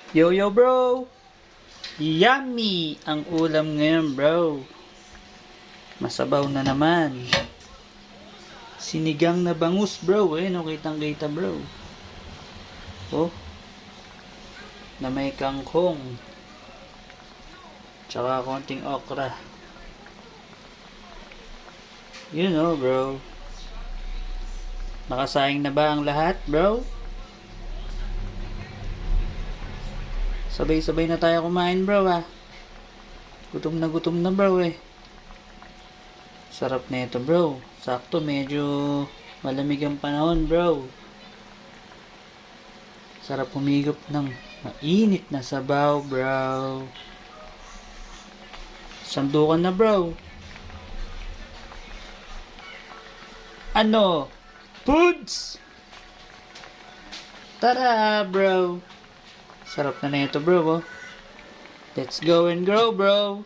Yo yo bro! Yummy ang ulam ngayon bro. Masabaw na naman. Sinigang na bangus bro. No, kitang kita bro. Oh. Na may kangkong. Tsaka konting okra. You know bro. Nakasayang na ba ang lahat bro? Sabay-sabay na tayo kumain bro ah. Gutom na bro eh. Sarap na ito bro. Sakto medyo malamig ang panahon bro. Sarap humigop ng mainit na sabaw bro. Sandukan na bro. Ano? Foods! Tara bro. Sarap na ito bro oh. Let's go and grow bro.